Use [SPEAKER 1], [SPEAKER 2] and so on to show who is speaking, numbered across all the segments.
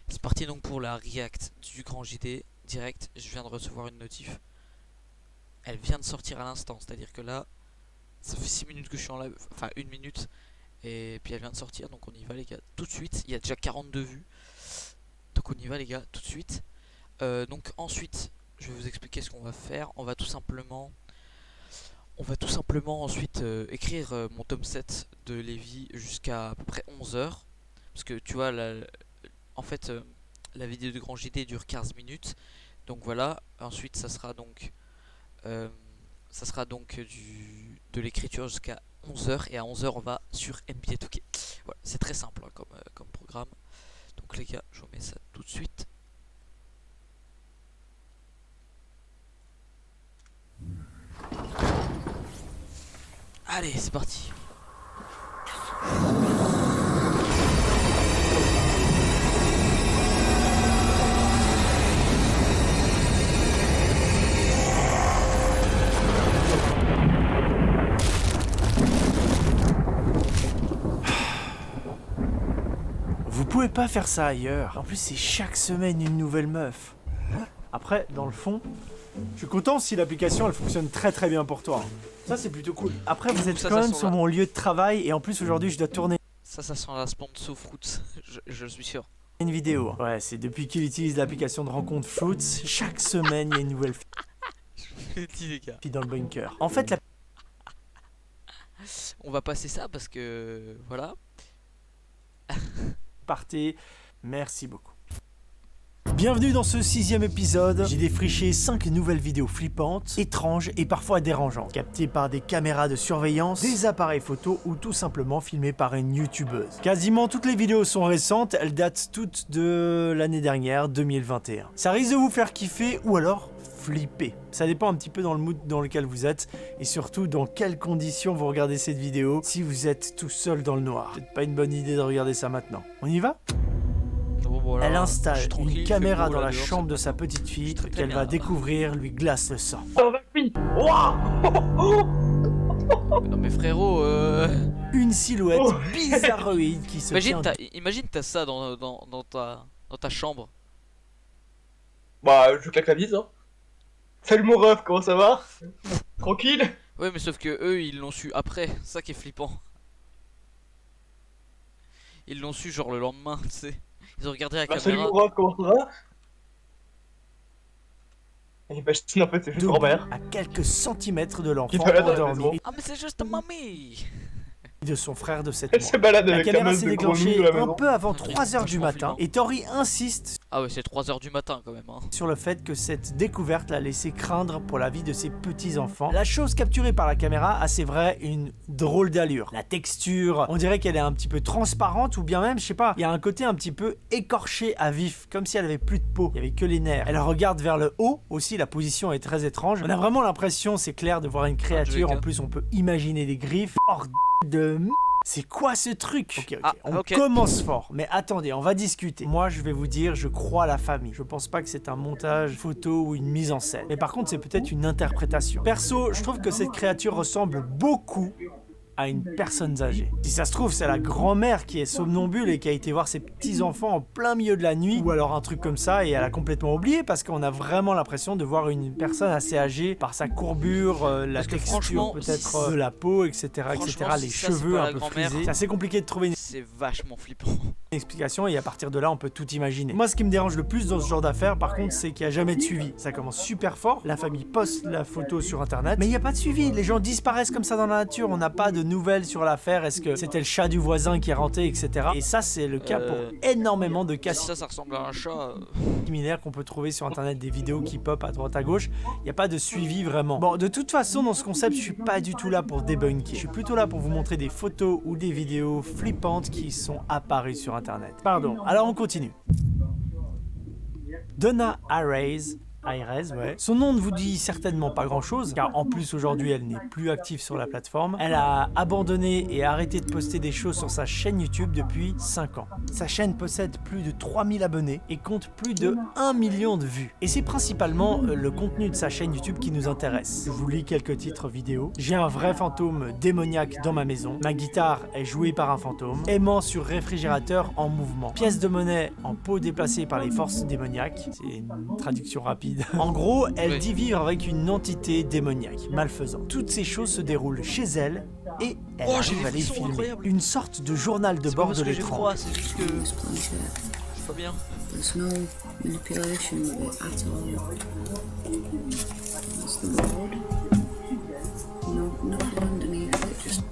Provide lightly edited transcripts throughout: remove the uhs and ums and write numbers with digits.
[SPEAKER 1] C'est parti donc pour la react du grand JD direct. Je viens de recevoir une notif. Elle vient de sortir à l'instant, c'est-à-dire que là, ça fait 6 minutes que je suis en live, enfin 1 minute, et puis elle vient de sortir, donc on y va les gars, tout de suite. Il y a déjà 42 vues, donc on y va les gars, tout de suite. Donc ensuite, je vais vous expliquer ce qu'on va faire. On va tout simplement ensuite écrire mon tome 7 de Lévi jusqu'à à peu près 11 heures. Parce que tu vois, en fait, la vidéo de grand JD dure 15 minutes. Donc voilà, ensuite euh, ça sera donc de l'écriture jusqu'à 11 heures. Et à 11 heures on va sur NBA 2K. Voilà, c'est très simple hein, comme programme. Donc les gars, je vous mets ça tout de suite. Allez, c'est parti.
[SPEAKER 2] Vous pouvez pas faire ça ailleurs. En plus, c'est chaque semaine une nouvelle meuf. Après, dans le fond, je suis content si l'application elle fonctionne très très bien pour toi. Ça, c'est plutôt cool. Après, vous êtes
[SPEAKER 1] Ça,
[SPEAKER 2] quand
[SPEAKER 1] ça
[SPEAKER 2] même
[SPEAKER 1] sent
[SPEAKER 2] sur
[SPEAKER 1] là.
[SPEAKER 2] mon lieu de travail et en plus, aujourd'hui, je dois tourner
[SPEAKER 1] Ça sent la sponsor Fruits, je suis sûr.
[SPEAKER 2] une vidéo. Ouais, c'est depuis qu'il utilise l'application de rencontre Fruits, chaque semaine, il y a une nouvelle
[SPEAKER 1] Je dis les gars.
[SPEAKER 2] fille dans le bunker. En fait, la
[SPEAKER 1] On va passer ça parce que voilà.
[SPEAKER 2] partez. Merci beaucoup. Bienvenue dans ce 6e épisode. J'ai défriché 5 nouvelles vidéos flippantes, étranges et parfois dérangeantes, captées par des caméras de surveillance, des appareils photo ou tout simplement filmées par une youtubeuse. Quasiment toutes les vidéos sont récentes, elles datent toutes de l'année dernière, 2021. Ça risque de vous faire kiffer ou alors flipper. Ça dépend un petit peu dans le mood dans lequel vous êtes et surtout dans quelles conditions vous regardez cette vidéo si vous êtes tout seul dans le noir. C'est pas une bonne idée de regarder ça maintenant. On y va ?
[SPEAKER 1] Bon, voilà,
[SPEAKER 2] Elle
[SPEAKER 1] je
[SPEAKER 2] installe
[SPEAKER 1] suis tranquille,
[SPEAKER 2] une
[SPEAKER 1] il fait
[SPEAKER 2] caméra
[SPEAKER 1] beau,
[SPEAKER 2] dans
[SPEAKER 1] là,
[SPEAKER 2] la
[SPEAKER 1] dehors,
[SPEAKER 2] chambre
[SPEAKER 1] c'est
[SPEAKER 2] de
[SPEAKER 1] pas
[SPEAKER 2] sa
[SPEAKER 1] mal.
[SPEAKER 2] petite fille
[SPEAKER 1] Très, très
[SPEAKER 2] qu'elle va
[SPEAKER 1] bien.
[SPEAKER 2] découvrir lui glace le sang.
[SPEAKER 1] Non mais frérot,
[SPEAKER 2] Une silhouette bizarroïde qui se tient
[SPEAKER 1] imagine t'as ça dans ta chambre.
[SPEAKER 3] Bah, je claque la bise, hein. Salut mon ref, comment ça va? Tranquille?
[SPEAKER 1] Ouais mais sauf que eux ils l'ont su après, c'est ça qui est flippant. Ils l'ont su genre le lendemain, tu sais. Ils ont regardé la
[SPEAKER 3] Bah, salut
[SPEAKER 1] caméra.
[SPEAKER 3] mon ref, comment ça va? Et bah, en fait, c'est juste
[SPEAKER 2] debout
[SPEAKER 3] grand-mère.
[SPEAKER 2] à quelques centimètres de
[SPEAKER 3] Qui
[SPEAKER 2] l'enfant
[SPEAKER 3] est malade à la
[SPEAKER 2] endormi
[SPEAKER 3] maison.
[SPEAKER 1] Ah mais c'est juste mamie.
[SPEAKER 2] et de son frère de 7
[SPEAKER 3] Elle
[SPEAKER 2] mois.
[SPEAKER 3] se balade
[SPEAKER 2] La
[SPEAKER 3] avec la
[SPEAKER 2] caméra
[SPEAKER 3] meuf
[SPEAKER 2] s'est
[SPEAKER 3] de gros
[SPEAKER 2] déclenchée
[SPEAKER 3] de la
[SPEAKER 2] un
[SPEAKER 3] maison.
[SPEAKER 2] peu avant
[SPEAKER 1] Un truc
[SPEAKER 2] 3h du
[SPEAKER 1] vachement
[SPEAKER 2] matin
[SPEAKER 1] flippant.
[SPEAKER 2] et Tori insiste
[SPEAKER 1] Ah ouais c'est 3 heures du matin quand même hein.
[SPEAKER 2] sur le fait que cette découverte l'a laissé craindre pour la vie de ses petits-enfants. La chose capturée par la caméra a, c'est vrai, une drôle d'allure. La texture, on dirait qu'elle est un petit peu transparente ou bien même, je sais pas, il y a un côté un petit peu écorché à vif, comme si elle avait plus de peau, il y avait que les nerfs. Elle regarde vers le haut, aussi la position est très étrange. On a vraiment l'impression, c'est clair, de voir une créature, en plus on peut imaginer des griffes. Hors de c'est quoi ce truc? Ok,
[SPEAKER 1] Ah,
[SPEAKER 2] on
[SPEAKER 1] ok.
[SPEAKER 2] commence fort, mais attendez, on va discuter. Moi, je vais vous dire, je crois à la famille. Je pense pas que c'est un montage photo ou une mise en scène. Mais par contre, c'est peut-être une interprétation. Perso, je trouve que cette créature ressemble beaucoup à une personne âgée. Si ça se trouve, c'est la grand-mère qui est somnambule et qui a été voir ses petits-enfants en plein milieu de la nuit, ou alors un truc comme ça, et elle a complètement oublié, parce qu'on a vraiment l'impression de voir une personne assez âgée par sa courbure, la
[SPEAKER 1] Parce que
[SPEAKER 2] texture
[SPEAKER 1] franchement,
[SPEAKER 2] peut-être
[SPEAKER 1] si-
[SPEAKER 2] de la peau, etc.,
[SPEAKER 1] Franchement,
[SPEAKER 2] etc., les
[SPEAKER 1] si ça, c'est
[SPEAKER 2] cheveux
[SPEAKER 1] pas
[SPEAKER 2] un
[SPEAKER 1] la
[SPEAKER 2] peu
[SPEAKER 1] grand-mère,
[SPEAKER 2] frisés. C'est assez compliqué de trouver une
[SPEAKER 1] C'est vachement flippant.
[SPEAKER 2] explication et à partir de là on peut tout imaginer. Moi ce qui me dérange le plus dans ce genre d'affaires par contre c'est qu'il n'y a jamais de suivi. Ça commence super fort, la famille poste la photo sur internet, mais il n'y a pas de suivi, les gens disparaissent comme ça dans la nature, on n'a pas de nouvelles sur l'affaire, est-ce que c'était le chat du voisin qui est rentré, etc. Et ça c'est le cas pour énormément de cas
[SPEAKER 1] Si ça ressemble à un chat.
[SPEAKER 2] similaires qu'on peut trouver sur internet, des vidéos qui pop à droite à gauche, il n'y a pas de suivi vraiment. Bon, de toute façon dans ce concept je suis pas du tout là pour débunker, je suis plutôt là pour vous montrer des photos ou des vidéos flippantes qui sont apparues sur internet. Pardon, alors on continue. Donna Harris Airez, ouais. Son nom ne vous dit certainement pas grand-chose, car en plus aujourd'hui elle n'est plus active sur la plateforme. Elle a abandonné et arrêté de poster des choses sur sa chaîne YouTube depuis 5 ans. Sa chaîne possède plus de 3000 abonnés et compte plus de 1 million de vues. Et c'est principalement le contenu de sa chaîne YouTube qui nous intéresse. Je vous lis quelques titres vidéo. J'ai un vrai fantôme démoniaque dans ma maison. Ma guitare est jouée par un fantôme. Aimant sur réfrigérateur en mouvement. Pièce de monnaie en pot déplacée par les forces démoniaques. C'est une traduction rapide. En gros, elle dit vivre avec une entité démoniaque, malfaisante. Toutes ces choses se déroulent chez elle et elle arrive à les filmer.
[SPEAKER 1] Incroyable.
[SPEAKER 2] Une sorte de journal de bord de
[SPEAKER 1] je
[SPEAKER 2] l'étrange.
[SPEAKER 1] crois, c'est juste que c'est pas bien.
[SPEAKER 4] There's no manipulation with it at all. That's the board. No, nothing underneath it, just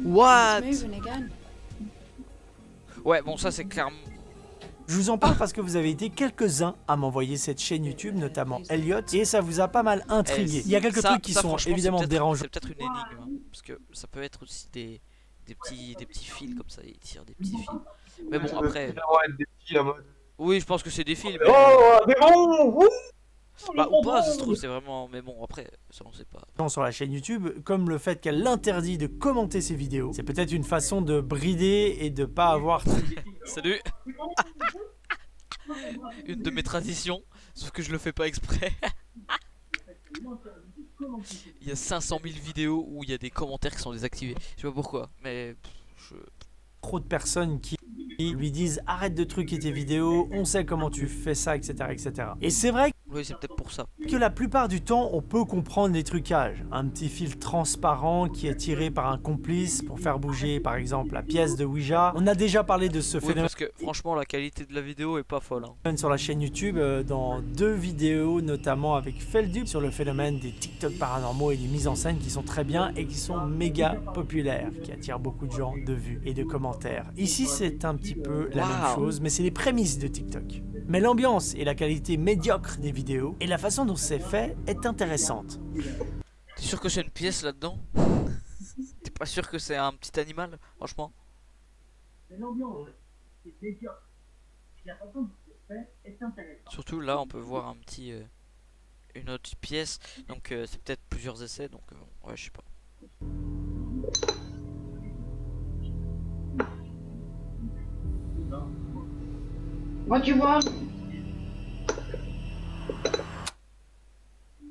[SPEAKER 1] What?
[SPEAKER 4] it's moving again.
[SPEAKER 1] Ouais, bon, ça c'est clairement.
[SPEAKER 2] Je vous en parle parce que vous avez été quelques-uns à m'envoyer cette chaîne YouTube, notamment Elliot, et ça vous a pas mal intrigué. Il y a quelques trucs qui sont
[SPEAKER 1] franchement,
[SPEAKER 2] évidemment
[SPEAKER 1] c'est
[SPEAKER 2] dérangeants.
[SPEAKER 1] peut-être une énigme, hein, parce que ça peut être aussi des petits fils comme ça, ils tirent des petits fils. Mais bon, après.
[SPEAKER 3] Être des petits en mode.
[SPEAKER 1] Oui, je pense que c'est des fils. Mais...
[SPEAKER 3] Oh, des bons. Wouh.
[SPEAKER 1] Bah, ou pas, ça se trouve, c'est vraiment. Mais bon, après, ça on sait pas.
[SPEAKER 2] Sur la chaîne YouTube, comme le fait qu'elle interdit de commenter ses vidéos. C'est peut-être une façon de brider et de pas avoir...
[SPEAKER 1] Salut. Une de mes traditions, sauf que je le fais pas exprès. Il y a 500 000 vidéos où il y a des commentaires qui sont désactivés. Je sais pas pourquoi, mais
[SPEAKER 2] trop de personnes qui lui disent arrête de truquer tes vidéos, on sait comment tu fais ça, etc. etc. Et c'est vrai
[SPEAKER 1] oui, c'est peut-être pour ça.
[SPEAKER 2] que la plupart du temps, on peut comprendre les trucages. Un petit fil transparent qui est tiré par un complice pour faire bouger, par exemple, la pièce de Ouija. On a déjà parlé de ce
[SPEAKER 1] Oui,
[SPEAKER 2] phénomène
[SPEAKER 1] parce que franchement, la qualité de la vidéo est pas folle. Hein.
[SPEAKER 2] sur la chaîne YouTube, dans 2 vidéos, notamment avec Feldup, sur le phénomène des TikTok paranormaux et des mises en scène qui sont très bien et qui sont méga populaires, qui attirent beaucoup de gens de vues et de commentaires. Ici, c'est un petit peu la même chose, mais c'est les prémices de TikTok. Mais l'ambiance et la qualité médiocre des vidéos et la façon dont c'est fait est intéressante.
[SPEAKER 1] T'es sûr que c'est une pièce là-dedans? T'es pas sûr que c'est un petit animal, franchement? Surtout là, on peut voir un petit, une autre pièce, donc c'est peut-être plusieurs essais, donc ouais, je sais pas.
[SPEAKER 4] What you want?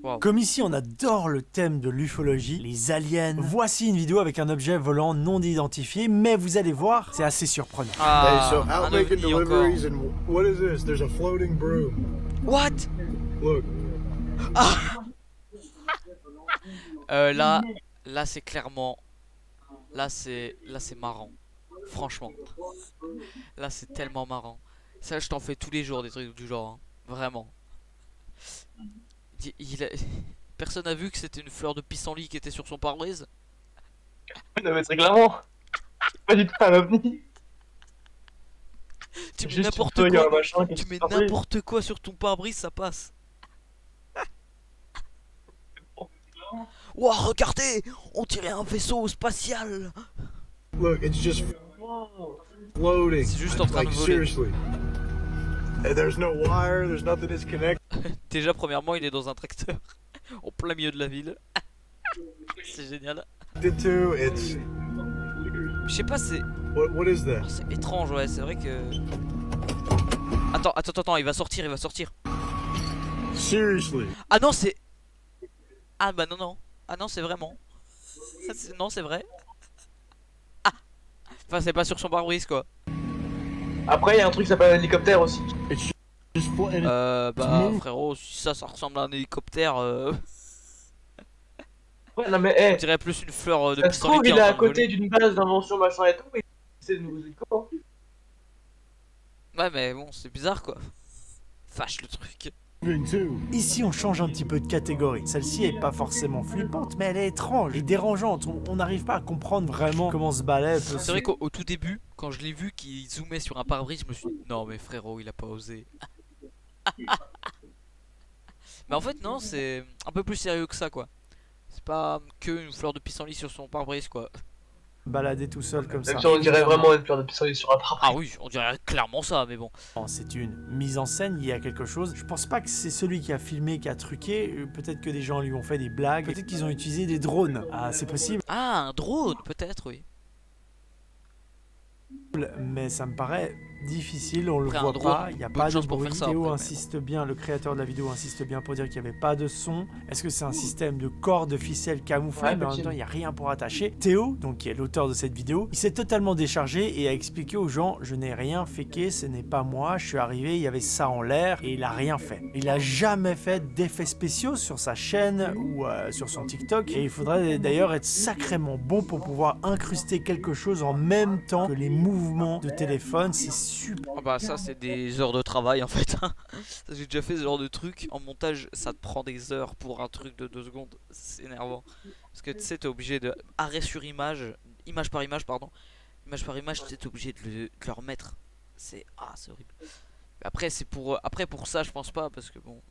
[SPEAKER 1] Wow.
[SPEAKER 2] Comme ici on adore le thème de l'ufologie, les aliens, voici une vidéo avec un objet volant non identifié, mais vous allez voir, c'est assez surprenant.
[SPEAKER 1] Ah,
[SPEAKER 5] Hey, so
[SPEAKER 1] un
[SPEAKER 5] out making
[SPEAKER 1] ovni encore.
[SPEAKER 5] deliveries and what is this? There's a floating broom.
[SPEAKER 1] What?
[SPEAKER 5] Look,
[SPEAKER 1] Là c'est clairement, là c'est marrant, franchement. Là c'est tellement marrant. Ça je t'en fais tous les jours des trucs du genre, hein. Vraiment. Personne a vu que c'était une fleur de pissenlit qui était sur son pare-brise?
[SPEAKER 3] Non, mais très clairement. C'est pas du tout un ovni.
[SPEAKER 1] Tu mets
[SPEAKER 3] Juste
[SPEAKER 1] n'importe
[SPEAKER 3] une feuille, un
[SPEAKER 1] quoi,
[SPEAKER 3] machin qui
[SPEAKER 1] tu
[SPEAKER 3] se
[SPEAKER 1] mets
[SPEAKER 3] pare-brise.
[SPEAKER 1] n'importe quoi sur ton pare-brise, ça passe. Wow, regardez, on dirait un vaisseau spatial.
[SPEAKER 5] look, it's just floating.
[SPEAKER 1] C'est juste en train
[SPEAKER 5] Like
[SPEAKER 1] de voler.
[SPEAKER 5] seriously. And there's no wire, there's nothing disconnected
[SPEAKER 1] Déjà premièrement il est dans un tracteur au plein milieu de la ville. C'est génial.
[SPEAKER 5] to. It's
[SPEAKER 1] Je sais pas, c'est
[SPEAKER 5] what is that?
[SPEAKER 1] c'est étrange, ouais, c'est vrai que... Attends, il va sortir.
[SPEAKER 5] Seriously.
[SPEAKER 1] Ah non, c'est... Ah bah non. Ah non, c'est vraiment... Non, c'est vrai. Ah. Enfin, c'est pas sur son pare-brise, quoi.
[SPEAKER 3] Après, il y a un truc qui s'appelle un hélicoptère aussi.
[SPEAKER 5] It's just floating.
[SPEAKER 1] Bah frérot, si ça ressemble à un hélicoptère,
[SPEAKER 3] Ouais, non, mais
[SPEAKER 1] on
[SPEAKER 3] hey,
[SPEAKER 1] dirait plus une fleur de
[SPEAKER 3] ça se trouve,
[SPEAKER 1] pissenlit.
[SPEAKER 3] il est à côté d'une base d'invention machin et tout, et c'est de nouveaux hélicos.
[SPEAKER 1] Ouais, mais bon, c'est bizarre, quoi. Fâche le truc.
[SPEAKER 5] Too.
[SPEAKER 2] Ici on change un petit peu de catégorie. Celle-ci est pas forcément flippante, mais elle est étrange et dérangeante. On n'arrive pas à comprendre vraiment comment ce balai peut
[SPEAKER 1] C'est vrai qu'au tout début, quand je l'ai vu qu'il zoomait sur un pare-brise, je me suis dit non mais frérot, il a pas osé. Mais en fait non, c'est un peu plus sérieux que ça, quoi. C'est pas que une fleur de pissenlit sur son pare-brise, quoi.
[SPEAKER 2] balader tout seul comme ça.
[SPEAKER 3] Même si on dirait
[SPEAKER 2] Évidemment,
[SPEAKER 3] vraiment une pure de pistolet sur un trappe.
[SPEAKER 1] Ah oui, on dirait clairement ça, mais bon.
[SPEAKER 2] c'est une mise en scène, il y a quelque chose. Je pense pas que c'est celui qui a filmé, qui a truqué. Peut-être que des gens lui ont fait des blagues. Peut-être qu'ils ont utilisé des drones. Ah, c'est possible.
[SPEAKER 1] Ah, un drone, peut-être, oui.
[SPEAKER 2] Mais ça me paraît difficile, on le
[SPEAKER 1] Après, un
[SPEAKER 2] voit
[SPEAKER 1] drone,
[SPEAKER 2] pas, il n'y a
[SPEAKER 1] bonne
[SPEAKER 2] pas de
[SPEAKER 1] chance pour
[SPEAKER 2] bruit.
[SPEAKER 1] faire ça,
[SPEAKER 2] Théo
[SPEAKER 1] après, mais-
[SPEAKER 2] insiste bien, le créateur de la vidéo insiste bien pour dire qu'il n'y avait pas de son. Est-ce que c'est un système de cordes, de ficelles camouflées,
[SPEAKER 3] Ouais,
[SPEAKER 2] mais en même temps il n'y a rien pour attacher. Théo, donc qui est l'auteur de cette vidéo, il s'est totalement déchargé et a expliqué aux gens, je n'ai rien faké, ce n'est pas moi, je suis arrivé, il y avait ça en l'air et il a rien fait. Il a jamais fait d'effets spéciaux sur sa chaîne ou sur son TikTok et il faudrait d'ailleurs être sacrément bon pour pouvoir incruster quelque chose en même temps que les mouvements de téléphone, c'est super.
[SPEAKER 1] Ah bah ça c'est des heures de travail en fait. Ça, j'ai déjà fait ce genre de truc. En montage ça te prend des heures pour un truc de 2 secondes. C'est énervant. Parce que tu sais t'es obligé de arrêt sur image. Image par image pardon. Image par image t'es obligé de le remettre. C'est horrible. Mais après c'est pour ça je pense pas parce que bon.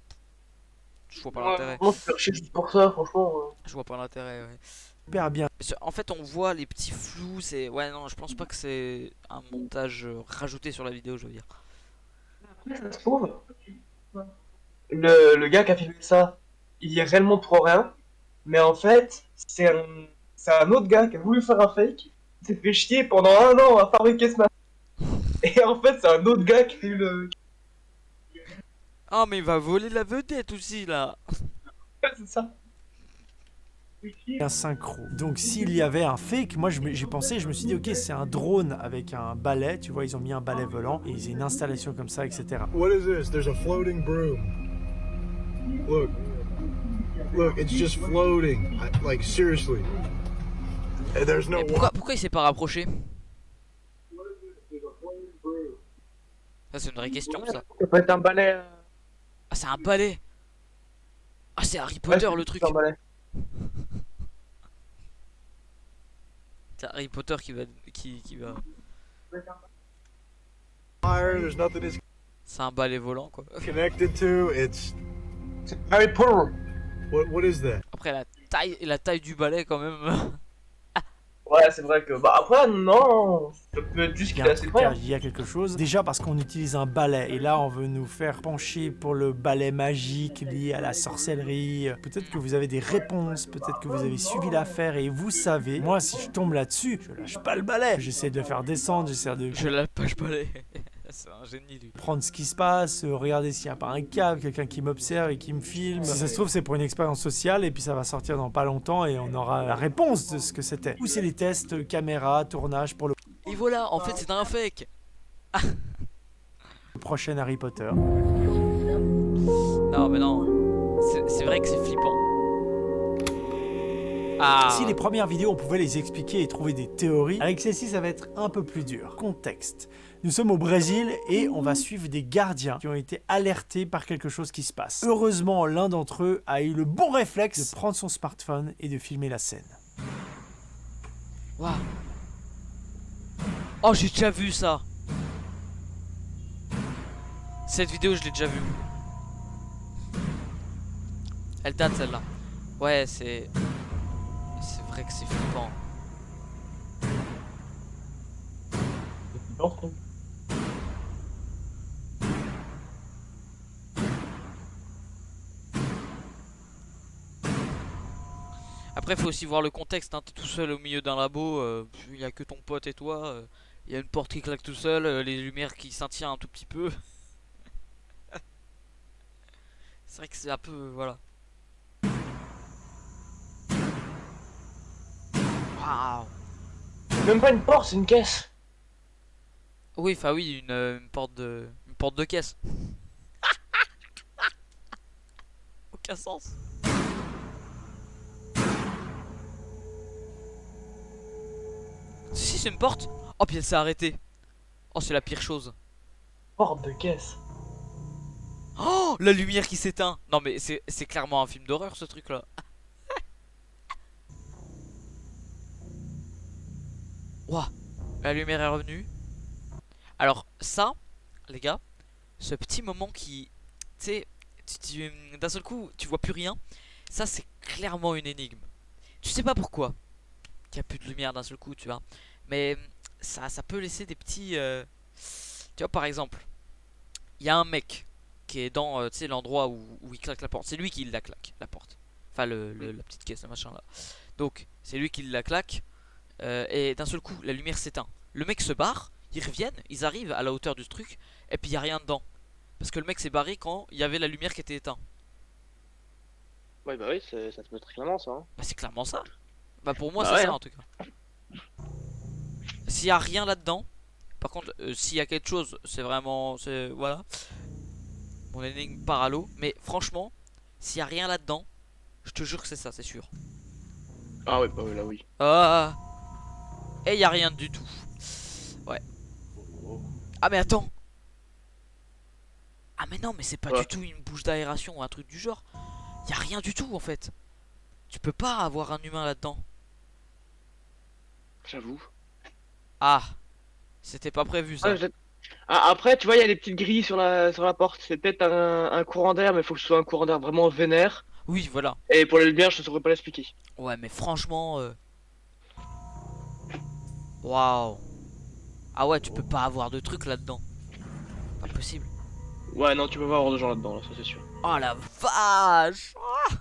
[SPEAKER 1] Je vois pas l'intérêt.
[SPEAKER 3] Comment se faire chier juste pour ça, franchement.
[SPEAKER 1] Je vois pas l'intérêt ouais.
[SPEAKER 2] Super bien.
[SPEAKER 1] En fait on voit les petits flous. C'est ouais non je pense pas que c'est un montage rajouté sur la vidéo je veux dire.
[SPEAKER 3] Ça se trouve, le gars qui a filmé ça, il y est réellement pour rien. Mais en fait, c'est un autre gars qui a voulu faire un fake. Il s'est fait chier pendant 1 an à fabriquer ce machin. Et en fait, c'est un autre gars qui a eu le.
[SPEAKER 1] Ah mais il va voler la vedette aussi là.
[SPEAKER 3] C'est ça.
[SPEAKER 2] Un synchro. Donc s'il y avait un fake, moi j'ai pensé, je me suis dit ok c'est un drone avec un balai, tu vois ils ont mis un balai volant et ils ont une installation comme ça etc.
[SPEAKER 5] What is this? There's a floating broom. Look. Look, it's just floating. Like, seriously. And there's no
[SPEAKER 1] Et pourquoi il s'est pas rapproché? Ça c'est une vraie question ça.
[SPEAKER 3] Ça peut être un balai.
[SPEAKER 1] Ah c'est un balai. Ah c'est Harry Potter le truc.
[SPEAKER 3] Un balai.
[SPEAKER 1] C'est Harry Potter qui va
[SPEAKER 5] wire, there's nothing it's
[SPEAKER 1] c'est un balai volant quoi.
[SPEAKER 5] connected to. It's.
[SPEAKER 3] C'est Harry Potter.
[SPEAKER 5] What is that?
[SPEAKER 1] Après la taille du balai quand même.
[SPEAKER 3] Ouais, c'est vrai que. Bah après, non. Ça peut être juste
[SPEAKER 2] Il
[SPEAKER 3] qu'il
[SPEAKER 2] y
[SPEAKER 3] est
[SPEAKER 2] a un
[SPEAKER 3] assez
[SPEAKER 2] truc,
[SPEAKER 3] près. Hein.
[SPEAKER 2] il y a quelque chose. Déjà parce qu'on utilise un balai et là on veut nous faire pencher pour le balai magique lié à la sorcellerie. Peut-être que vous avez des réponses, peut-être que vous avez suivi l'affaire et vous savez. Moi si je tombe là-dessus, je lâche pas le balai. J'essaie de le faire descendre, j'essaie de
[SPEAKER 1] Je la page balai. C'est un génie lui.
[SPEAKER 2] prendre ce qui se passe, regarder s'il n'y a pas un câble, quelqu'un qui m'observe et qui me filme. Si ça se trouve, c'est pour une expérience sociale et puis ça va sortir dans pas longtemps et on aura la réponse de ce que c'était. Ou c'est les tests, caméra, tournage pour le
[SPEAKER 1] Et voilà, en fait c'est un fake.
[SPEAKER 2] prochain Harry Potter.
[SPEAKER 1] Non mais non. C'est vrai que c'est flippant. Ah.
[SPEAKER 2] Si les premières vidéos on pouvait les expliquer et trouver des théories, avec celle-ci ça va être un peu plus dur. Contexte. Nous sommes au Brésil et on va suivre des gardiens qui ont été alertés par quelque chose qui se passe. Heureusement, l'un d'entre eux a eu le bon réflexe de prendre son smartphone et de filmer la scène.
[SPEAKER 1] Waouh. Oh j'ai déjà vu ça. Cette vidéo je l'ai déjà vue. Elle date celle-là. Ouais c'est vrai que c'est flippant. Après faut aussi voir le contexte, hein. T'es tout seul au milieu d'un labo, il y a que ton pote et toi, il y a une porte qui claque tout seul, les lumières qui scintillent un tout petit peu. C'est vrai que c'est un peu voilà. Waouh.
[SPEAKER 3] Même pas une porte, c'est une caisse.
[SPEAKER 1] Oui, enfin oui, une porte de caisse. Aucun sens. Si c'est une porte. Oh puis elle s'est arrêtée. Oh c'est la pire chose.
[SPEAKER 3] Porte de caisse.
[SPEAKER 1] Oh la lumière qui s'éteint. Non mais c'est clairement un film d'horreur ce truc là. Ouah. La lumière est revenue. Alors ça, les gars, ce petit moment qui, tu sais, d'un seul coup, tu vois plus rien. Ça, c'est clairement une énigme. Tu sais pas pourquoi. qu'il y a plus de lumière d'un seul coup, tu vois. Mais ça peut laisser des petits. Tu vois, par exemple, il y a un mec qui est dans tu sais, l'endroit où il claque la porte. C'est lui qui la claque, la porte. Enfin, la petite caisse, le machin là. Donc, c'est lui qui la claque. Et d'un seul coup, la lumière s'éteint. Le mec se barre, ils reviennent, ils arrivent à la hauteur du truc, et puis il n'y a rien dedans. Parce que le mec s'est barré quand il y avait la lumière qui était éteinte.
[SPEAKER 6] Ouais, bah oui, ça te peut être clairement ça. Hein.
[SPEAKER 1] Bah, c'est clairement ça. Bah, pour moi,
[SPEAKER 6] Bah
[SPEAKER 1] c'est
[SPEAKER 6] ouais,
[SPEAKER 1] ça
[SPEAKER 6] hein.
[SPEAKER 1] en tout cas. S'il y a rien là-dedans, par contre, s'il y a quelque chose, c'est vraiment. Voilà. Mon énigme part à l'eau. Mais franchement, s'il y a rien là-dedans, je te jure que c'est ça, c'est sûr.
[SPEAKER 6] Ah ouais, bah oui, là oui.
[SPEAKER 1] Ah. Et il y a rien du tout. Ouais. Ah, mais attends. Ah, mais non, mais c'est pas
[SPEAKER 6] Ouais.
[SPEAKER 1] du tout une bouche d'aération ou un truc du genre. Y a rien du tout en fait. Tu peux pas avoir un humain là-dedans.
[SPEAKER 6] J'avoue.
[SPEAKER 1] Ah, c'était pas prévu ça.
[SPEAKER 6] Ah, après, tu vois, il y a des petites grilles sur la porte. C'est peut-être un courant d'air, mais il faut que ce soit un courant d'air vraiment vénère.
[SPEAKER 1] Oui, voilà.
[SPEAKER 6] Et pour les lumières, je ne saurais pas l'expliquer.
[SPEAKER 1] Ouais, mais franchement. Waouh. Ah ouais, tu peux pas avoir de trucs là-dedans. Pas possible.
[SPEAKER 6] Ouais, non, tu peux pas avoir de gens là-dedans, là, ça c'est sûr.
[SPEAKER 1] Oh la vache. Ah.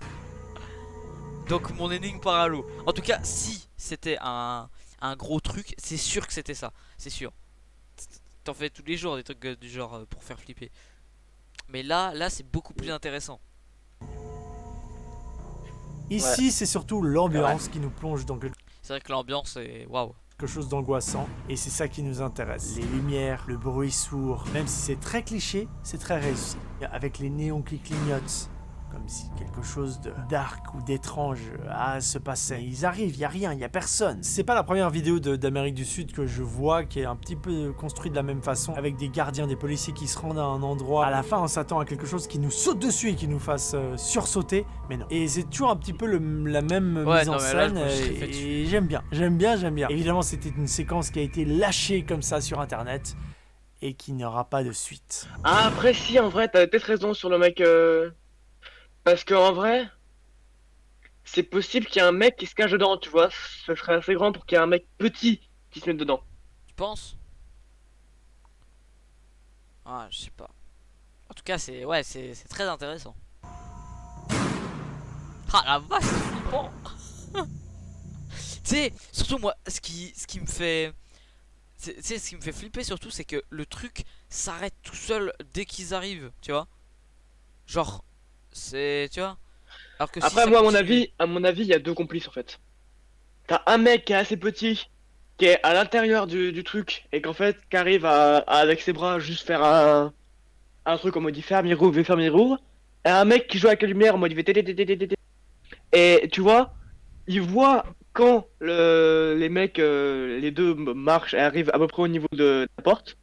[SPEAKER 1] Donc mon énigme part à l'eau. En tout cas, si c'était un gros truc, c'est sûr que c'était ça. C'est sûr. T'en fais tous les jours des trucs du genre pour faire flipper. Mais là c'est beaucoup plus intéressant.
[SPEAKER 2] Ici, c'est surtout l'ambiance qui nous plonge dans quelque
[SPEAKER 1] C'est vrai que l'ambiance est waouh.
[SPEAKER 2] chose d'angoissant, et c'est ça qui nous intéresse. Les lumières, le bruit sourd, même si c'est très cliché, c'est très réussi. Avec les néons qui clignotent, comme si quelque chose de dark ou d'étrange se passait. Ils arrivent, il y a rien, il y a personne. C'est pas la première vidéo d'Amérique du Sud que je vois qui est un petit peu construite de la même façon, avec des gardiens, des policiers qui se rendent à un endroit. À la fin, on s'attend à quelque chose qui nous saute dessus et qui nous fasse sursauter, mais non. Et c'est toujours un petit peu la même
[SPEAKER 1] Ouais,
[SPEAKER 2] mise en
[SPEAKER 1] non, mais là, je
[SPEAKER 2] scène,
[SPEAKER 1] me serais fait
[SPEAKER 2] et j'aime bien. Évidemment, c'était une séquence qui a été lâchée comme ça sur internet et qui n'aura pas de suite.
[SPEAKER 6] Ah, après, si, en vrai, t'as peut-être raison sur le mec. Parce que en vrai, c'est possible qu'il y ait un mec qui se cache dedans, tu vois. Ce serait assez grand pour qu'il y ait un mec petit qui se mette dedans.
[SPEAKER 1] Tu penses? Ah, je sais pas. En tout cas, c'est très intéressant. Ah la vache, c'est flippant. Tu sais, surtout moi, ce qui me fait, tu sais, ce qui me fait flipper surtout, c'est que le truc s'arrête tout seul dès qu'ils arrivent, tu vois. Genre, tu vois. Alors que si
[SPEAKER 6] Après,
[SPEAKER 1] ça
[SPEAKER 6] moi,
[SPEAKER 1] continue-
[SPEAKER 6] à mon avis, il y a deux complices en fait. T'as un mec qui est assez petit, qui est à l'intérieur du truc, et qu'en fait, qui arrive avec ses bras, juste faire un truc en mode il ferme, il rouvre, il ferme, il rouvre. Et un mec qui joue avec la lumière en mode il fait tété, tété, tété, tété. Et tu vois, il voit quand les mecs, les deux marchent et arrivent à peu près au niveau de la porte.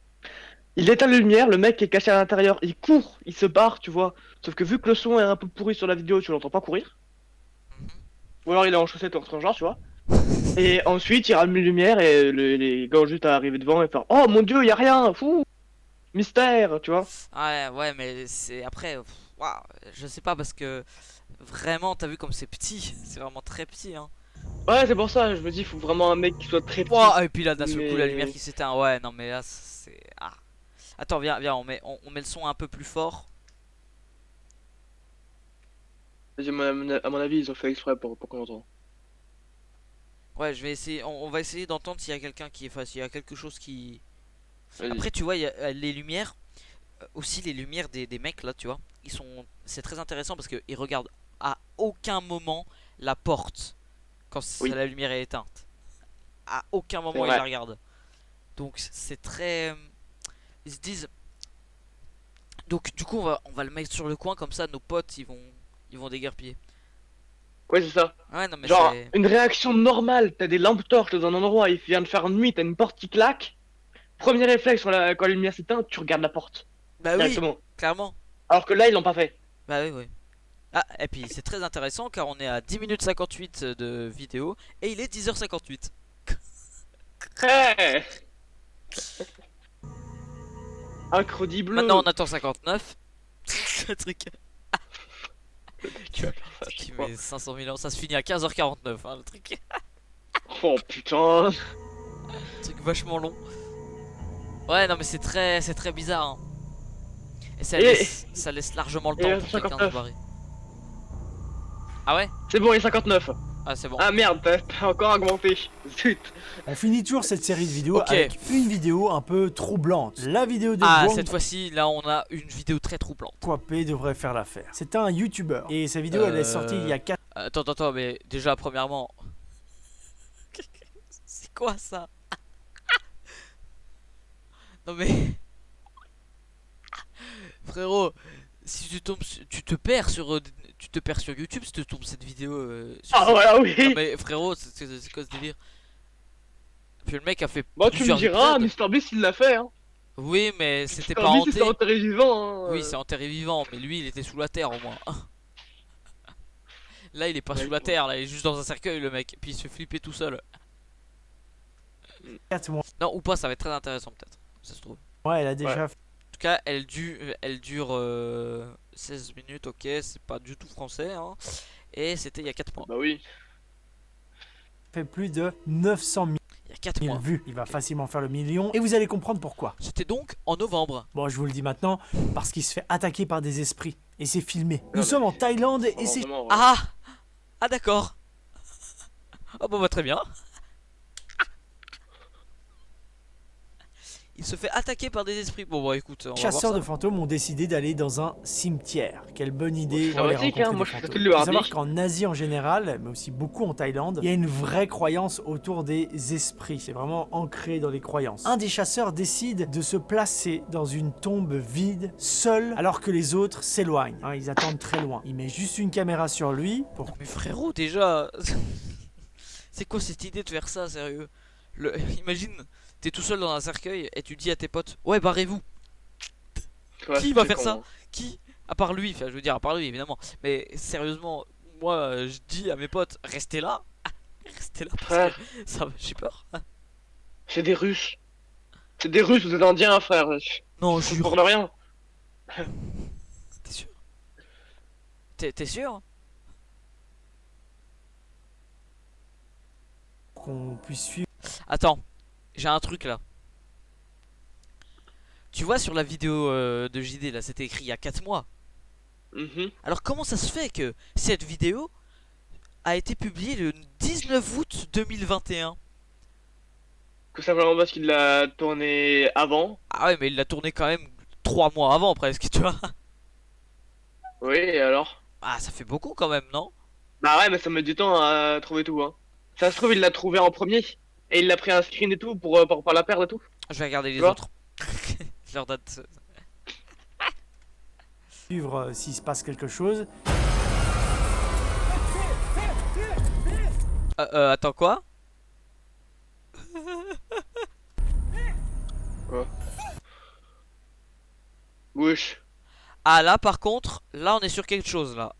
[SPEAKER 6] Il éteint la lumière, le mec est caché à l'intérieur, il court, il se barre, tu vois. Sauf que vu que le son est un peu pourri sur la vidéo, tu l'entends pas courir. Ou alors il est en chaussettes ou un truc dans le genre, tu vois. Et ensuite il rallume les lumières et les gars ont juste à arriver devant et faire oh mon dieu, y a rien, fou, mystère, tu vois.
[SPEAKER 1] Ah ouais, mais c'est après, waouh, je sais pas parce que vraiment, t'as vu comme c'est petit, c'est vraiment très petit, hein.
[SPEAKER 6] Ouais, c'est pour ça, je me dis, il faut vraiment un mec qui soit très petit.
[SPEAKER 1] Ouah, et puis là d'un seul coup la
[SPEAKER 6] mais-
[SPEAKER 1] lumière qui s'éteint. Ouais, non mais là c'est Attends, viens, on met le son un peu plus fort.
[SPEAKER 6] Vas-y, à mon avis, ils ont fait exprès pour qu'on entende.
[SPEAKER 1] Ouais, je vais essayer. On va essayer d'entendre s'il y a quelqu'un qui est. Enfin, s'il y a quelque chose qui.
[SPEAKER 6] Vas-y.
[SPEAKER 1] Après, tu vois, il y a les lumières. Aussi, les lumières des mecs là, tu vois. Ils sont. C'est très intéressant parce qu'ils regardent à aucun moment la porte quand
[SPEAKER 6] Oui.
[SPEAKER 1] la lumière est éteinte. À aucun moment ils
[SPEAKER 6] vrai.
[SPEAKER 1] la regardent. Donc, c'est très. Ils se disent. Donc, du coup, on va le mettre sur le coin comme ça, nos potes ils vont déguerpiller.
[SPEAKER 6] Ouais, c'est ça.
[SPEAKER 1] Ouais, non, mais
[SPEAKER 6] Genre,
[SPEAKER 1] c'est.
[SPEAKER 6] une réaction normale, t'as des lampes torches dans un endroit, il vient de faire nuit, t'as une porte qui claque. Premier réflexe quand la lumière s'éteint, tu regardes la porte.
[SPEAKER 1] Bah oui,
[SPEAKER 6] Directement.
[SPEAKER 1] clairement.
[SPEAKER 6] Alors que là, ils l'ont pas fait.
[SPEAKER 1] Bah oui, oui. Ah, et puis c'est très intéressant car on est à 10 minutes 58 de vidéo et il est 10h58.
[SPEAKER 6] Hey Incroyable.
[SPEAKER 1] Maintenant on attend 59. Le truc
[SPEAKER 6] Tu vas faire ça,
[SPEAKER 1] qui
[SPEAKER 6] je crois.
[SPEAKER 1] met 500 000 ans, ça se finit à 15h49 hein, le truc.
[SPEAKER 6] Oh putain.
[SPEAKER 1] Truc vachement long. Ouais, non, mais c'est très bizarre. Hein. Et ça laisse largement le
[SPEAKER 6] et
[SPEAKER 1] temps pour quelqu'un de
[SPEAKER 6] 59.
[SPEAKER 1] se barrer. Ah ouais?
[SPEAKER 6] C'est bon, il est 59.
[SPEAKER 1] Ah, c'est bon.
[SPEAKER 6] Ah merde, t'as encore augmenté. Zut.
[SPEAKER 2] On finit toujours cette série de vidéos
[SPEAKER 1] Ok.
[SPEAKER 2] avec une vidéo un peu troublante. La vidéo de
[SPEAKER 1] Ah,
[SPEAKER 2] Wong
[SPEAKER 1] cette fois-ci, là, on a une vidéo très troublante.
[SPEAKER 2] Kwapé devrait faire l'affaire. C'est un YouTuber et sa vidéo elle est sortie il y a 4
[SPEAKER 1] Attends, mais déjà, premièrement. C'est quoi ça? Non, mais. Frérot, si tu tombes, tu te perds sur YouTube si tu tombes cette vidéo. Sur
[SPEAKER 6] Ah
[SPEAKER 1] cette-
[SPEAKER 6] ouais, ah oui.
[SPEAKER 1] Non, mais frérot, c'est quoi ce délire? Puis le mec a fait
[SPEAKER 6] Bah tu me
[SPEAKER 1] plusieurs
[SPEAKER 6] diras,
[SPEAKER 1] épisodes.
[SPEAKER 6] MrBeast il l'a fait hein.
[SPEAKER 1] Oui, mais c'était pas
[SPEAKER 6] MrBeast
[SPEAKER 1] hanté.
[SPEAKER 6] c'était enterré vivant hein.
[SPEAKER 1] Oui, c'est enterré vivant, mais lui il était sous la terre au moins. Là, il est pas
[SPEAKER 6] Ouais,
[SPEAKER 1] sous la terre, là, il est juste dans un cercueil le mec. Puis il se fait flipper tout seul.
[SPEAKER 2] mois.
[SPEAKER 1] Non, ou pas, ça va être très intéressant peut-être. Ça se trouve.
[SPEAKER 2] Ouais, elle a déjà
[SPEAKER 1] En tout cas, elle dure 16 minutes, ok, c'est pas du tout français. Hein. Et c'était il y a 4 mois.
[SPEAKER 6] Bah oui.
[SPEAKER 2] fait plus de 900
[SPEAKER 1] Il y a 4
[SPEAKER 2] 000
[SPEAKER 1] mois.
[SPEAKER 2] vues. Il va facilement faire le million et vous allez comprendre pourquoi.
[SPEAKER 1] C'était donc en novembre.
[SPEAKER 2] Bon, je vous le dis maintenant, parce qu'il se fait attaquer par des esprits. Et c'est filmé. Nous
[SPEAKER 6] mais-
[SPEAKER 2] sommes en Thaïlande et c'est...
[SPEAKER 6] Vraiment, ouais.
[SPEAKER 1] Ah d'accord. Ah bon bah très bien. Il se fait attaquer par des esprits. Bon bah écoute, on va voir
[SPEAKER 2] Chasseurs
[SPEAKER 1] ça.
[SPEAKER 2] de fantômes ont décidé d'aller dans un cimetière. Quelle bonne idée pour aller
[SPEAKER 6] sympathique,
[SPEAKER 2] rencontrer
[SPEAKER 6] hein,
[SPEAKER 2] des
[SPEAKER 6] moi, je suis
[SPEAKER 2] fantômes.
[SPEAKER 6] facile de
[SPEAKER 2] Faut
[SPEAKER 6] leur
[SPEAKER 2] savoir
[SPEAKER 6] dire.
[SPEAKER 2] qu'en Asie en général, mais aussi beaucoup en Thaïlande, il y a une vraie croyance autour des esprits. C'est vraiment ancré dans les croyances. Un des chasseurs décide de se placer dans une tombe vide, seul, alors que les autres s'éloignent. Hein, ils attendent très loin. Il met juste une caméra sur lui pour...
[SPEAKER 1] Mais frérot déjà. C'est quoi cette idée de faire ça, sérieux? Imagine, t'es tout seul dans un cercueil et tu dis à tes potes, ouais barrez-vous.
[SPEAKER 6] Ouais,
[SPEAKER 1] Qui va
[SPEAKER 6] c'est
[SPEAKER 1] faire
[SPEAKER 6] con,
[SPEAKER 1] ça?
[SPEAKER 6] hein.
[SPEAKER 1] Qui? À part lui, enfin je veux dire à part lui évidemment. Mais sérieusement, moi je dis à mes potes, restez là. Restez là parce
[SPEAKER 6] Frère,
[SPEAKER 1] que ça j'ai peur.
[SPEAKER 6] c'est des Russes. C'est des Russes ou des Indiens, frère.
[SPEAKER 1] Non,
[SPEAKER 6] C'est
[SPEAKER 1] jure.
[SPEAKER 6] pour de rien.
[SPEAKER 1] T'es sûr? T'es sûr?
[SPEAKER 2] qu'on puisse suivre.
[SPEAKER 1] Attends, j'ai un truc là. Tu vois sur la vidéo de JD là, c'était écrit il y a 4 mois.
[SPEAKER 6] Mhm.
[SPEAKER 1] Alors comment ça se fait que cette vidéo a été publiée le 19 août 2021?
[SPEAKER 6] Tout simplement parce qu'il l'a tourné avant.
[SPEAKER 1] Ah ouais mais il l'a tourné quand même 3 mois avant presque, tu vois.
[SPEAKER 6] Oui, et alors?
[SPEAKER 1] Ah ça fait beaucoup quand même, non?
[SPEAKER 6] Bah ouais, mais ça met du temps à trouver tout, hein. Ça se trouve, il l'a trouvé en premier. Et il l'a pris un screen et tout pour pas la perdre et tout.
[SPEAKER 1] Je vais regarder les
[SPEAKER 6] Tu vois
[SPEAKER 1] autres. Je leur date.
[SPEAKER 2] S'il se passe quelque chose.
[SPEAKER 1] Attends quoi?
[SPEAKER 6] Wesh.
[SPEAKER 1] Ah là par contre, là on est sur quelque chose là.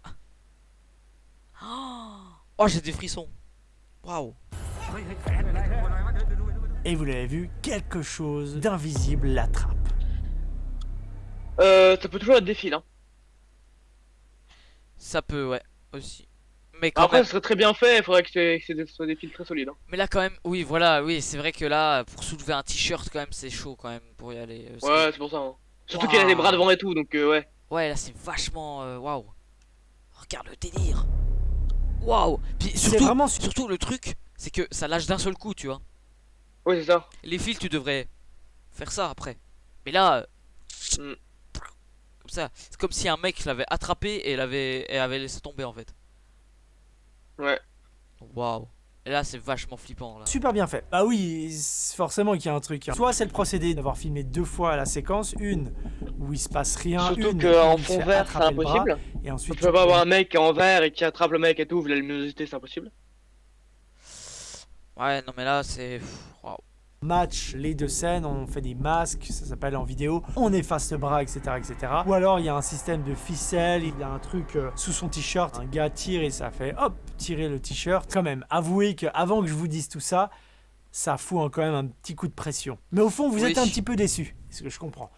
[SPEAKER 1] Oh j'ai des frissons. Waouh.
[SPEAKER 2] Et vous l'avez vu, quelque chose d'invisible l'attrape.
[SPEAKER 6] Ça peut toujours être des fils, hein.
[SPEAKER 1] Ça peut ouais aussi. Mais quand
[SPEAKER 6] Après,
[SPEAKER 1] même.
[SPEAKER 6] ce serait très bien fait, il faudrait que ce soit des fils très solides, hein.
[SPEAKER 1] Mais là quand même, oui voilà, oui c'est vrai que là pour soulever un t-shirt quand même c'est chaud quand même pour y aller.
[SPEAKER 6] Ouais, c'est pour ça, hein. Surtout
[SPEAKER 1] Waouh.
[SPEAKER 6] qu'il a les bras devant et tout, donc ouais.
[SPEAKER 1] Ouais là c'est vachement waouh. Regarde le délire. Waouh. Puis
[SPEAKER 2] C'est
[SPEAKER 1] surtout,
[SPEAKER 2] vraiment
[SPEAKER 1] surtout le truc, c'est que ça lâche d'un seul coup, tu vois.
[SPEAKER 6] Ouais, c'est ça.
[SPEAKER 1] Les fils tu devrais faire ça après. Mais là
[SPEAKER 6] Mm.
[SPEAKER 1] comme ça, c'est comme si un mec l'avait attrapé et avait laissé tomber en fait.
[SPEAKER 6] Ouais.
[SPEAKER 1] Waouh. Et là c'est vachement flippant là.
[SPEAKER 2] super bien fait. Bah oui, forcément qu'il y a un truc. Hein. Soit c'est le procédé d'avoir filmé 2 fois la séquence, une où il se passe rien,
[SPEAKER 6] Surtout
[SPEAKER 2] une
[SPEAKER 6] qu'en
[SPEAKER 2] où il se
[SPEAKER 6] fond
[SPEAKER 2] fait
[SPEAKER 6] vert, c'est
[SPEAKER 2] attraper le bras,
[SPEAKER 6] impossible.
[SPEAKER 2] et ensuite
[SPEAKER 6] Tu peux pas avoir un mec en vert et qui attrape le mec et tout, vu la luminosité, c'est impossible.
[SPEAKER 1] Ouais non mais là c'est waouh.
[SPEAKER 2] match les deux scènes, on fait des masques, ça s'appelle en vidéo, on efface le bras, etc., etc. Ou alors il y a un système de ficelle, il y a un truc sous son t-shirt, un gars tire et ça fait hop, tirer le t-shirt. Quand même, avouez qu'avant que je vous dise tout ça, ça fout quand même un petit coup de pression. Mais au fond, vous
[SPEAKER 1] Oui.
[SPEAKER 2] êtes un petit peu déçus, c'est ce que je comprends.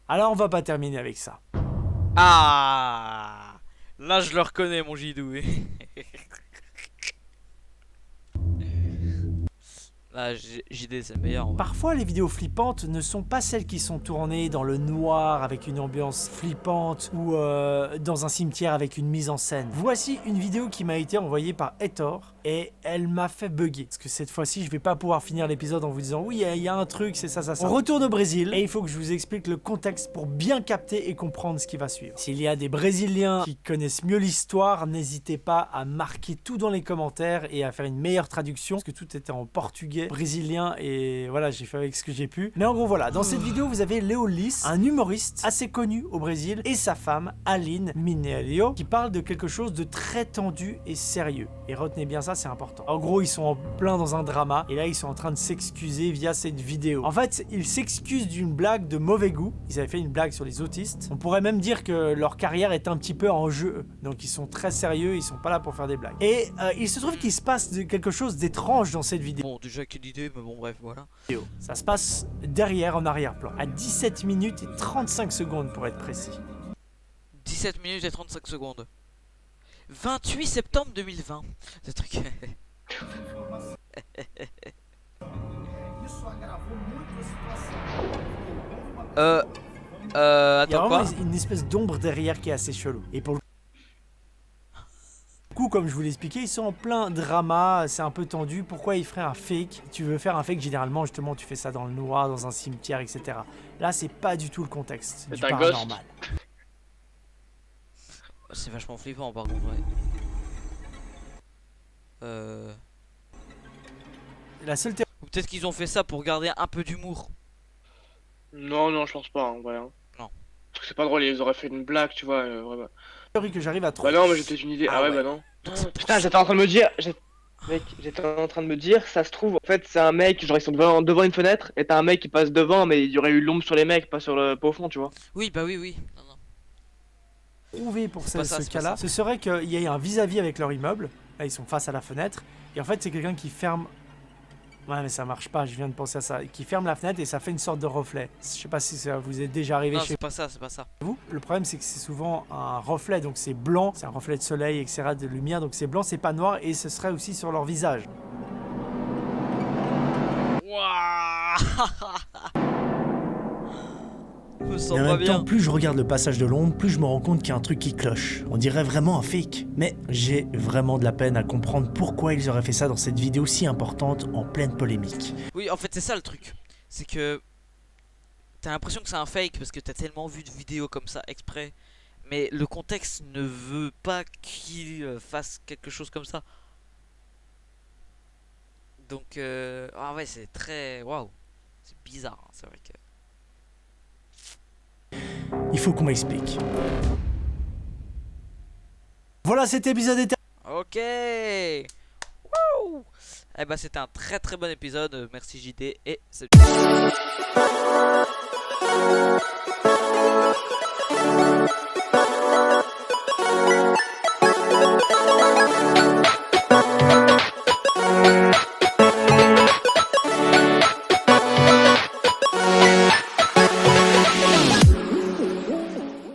[SPEAKER 2] Alors on va pas terminer avec ça.
[SPEAKER 1] Ah là je le reconnais mon Jidou. Là, JD c'est le meilleur. Ouais.
[SPEAKER 2] Parfois, les vidéos flippantes ne sont pas celles qui sont tournées dans le noir avec une ambiance flippante ou dans un cimetière avec une mise en scène. Voici une vidéo qui m'a été envoyée par Hector et elle m'a fait bugger. Parce que cette fois-ci, je vais pas pouvoir finir l'épisode en vous disant oui, il y a un truc, c'est ça, ça, ça. On retourne au Brésil et il faut que je vous explique le contexte pour bien capter et comprendre ce qui va suivre. S'il y a des Brésiliens qui connaissent mieux l'histoire, n'hésitez pas à marquer tout dans les commentaires et à faire une meilleure traduction parce que tout était en portugais brésilien et voilà, j'ai fait avec ce que j'ai pu. Mais en gros voilà, dans cette vidéo vous avez Léo Lys, un humoriste assez connu au Brésil, et sa femme Aline Mineiro qui parle de quelque chose de très tendu et sérieux. Et retenez bien ça, c'est important. En gros, ils sont en plein dans un drama et là ils sont en train de s'excuser via cette vidéo. En fait, ils s'excusent d'une blague de mauvais goût. Ils avaient fait une blague sur les autistes. On pourrait même dire que leur carrière est un petit peu en jeu. Donc ils sont très sérieux, ils sont pas là pour faire des blagues. Et il se trouve qu'il se passe quelque chose d'étrange dans cette vidéo.
[SPEAKER 1] Bon, déjà quelle idée, mais bon bref, voilà.
[SPEAKER 2] Ça se passe derrière en arrière-plan, à 17 minutes et 35 secondes pour être précis.
[SPEAKER 1] 17 minutes et 35 secondes. 28 septembre 2020. Ce truc.
[SPEAKER 2] Il y a
[SPEAKER 1] Attends
[SPEAKER 2] vraiment
[SPEAKER 1] quoi?
[SPEAKER 2] une espèce d'ombre derrière qui est assez chelou. Et pour le coup, comme je vous l'ai expliqué, ils sont en plein drama, c'est un peu tendu. Pourquoi ils feraient un fake? Tu veux faire un fake, généralement, justement, tu fais ça dans le noir, dans un cimetière, etc. Là, c'est pas du tout le contexte du
[SPEAKER 6] C'est un
[SPEAKER 2] paranormal.
[SPEAKER 1] C'est vachement flippant par contre, ouais.
[SPEAKER 2] La seule théorie
[SPEAKER 1] Ou peut-être qu'ils ont fait ça pour garder un peu d'humour.
[SPEAKER 6] Non, non, je pense pas, hein, ouais. Hein.
[SPEAKER 1] Non.
[SPEAKER 6] Parce que c'est pas drôle, ils auraient fait une blague, tu vois. Ouais, bah.
[SPEAKER 2] que j'arrive à trouver.
[SPEAKER 6] Bah non, mais j'ai peut-être une idée.
[SPEAKER 2] Ah
[SPEAKER 6] Ah ouais,
[SPEAKER 2] ouais.
[SPEAKER 6] bah non. Putain, j'étais en train de me dire. Mec, j'étais en train de me dire, ça se trouve, en fait, c'est un mec, genre ils sont devant une fenêtre, et t'as un mec qui passe devant, mais il y aurait eu l'ombre sur les mecs, pas au fond, tu vois.
[SPEAKER 1] Oui, bah oui, oui. Non, non.
[SPEAKER 2] Trouvé pour
[SPEAKER 1] C'est pas ça,
[SPEAKER 2] ce
[SPEAKER 1] c'est pas
[SPEAKER 2] cas-là,
[SPEAKER 1] ça.
[SPEAKER 2] ce serait qu'il y ait un vis-à-vis avec leur immeuble. Là, ils sont face à la fenêtre. Et en fait, c'est quelqu'un qui ferme. Ouais, mais ça marche pas, je viens de penser à ça. Qui ferme la fenêtre et ça fait une sorte de reflet. Je sais pas si ça vous est déjà arrivé
[SPEAKER 1] Non,
[SPEAKER 2] chez
[SPEAKER 1] c'est pas ça, c'est pas ça.
[SPEAKER 2] vous. Le problème, c'est que c'est souvent un reflet, donc c'est blanc. C'est un reflet de soleil, etc., de lumière, donc c'est blanc, c'est pas noir. Et ce serait aussi sur leur visage.
[SPEAKER 1] Wouah. Je me sens
[SPEAKER 2] Mais en
[SPEAKER 1] pas
[SPEAKER 2] même temps,
[SPEAKER 1] bien.
[SPEAKER 2] plus je regarde le passage de l'ombre, plus je me rends compte qu'il y a un truc qui cloche. On dirait vraiment un fake. Mais j'ai vraiment de la peine à comprendre pourquoi ils auraient fait ça dans cette vidéo si importante en pleine polémique.
[SPEAKER 1] Oui, en fait, c'est ça le truc. C'est que t'as l'impression que c'est un fake parce que t'as tellement vu de vidéos comme ça exprès. Mais le contexte ne veut pas qu'il fasse quelque chose comme ça. Donc, ah ouais, c'est très. Waouh! C'est bizarre, hein, c'est vrai que.
[SPEAKER 2] Il faut qu'on m'explique. Voilà, cet épisode est
[SPEAKER 1] Ok! Wouh! Eh ben, c'était un très très bon épisode. Merci JD et salut!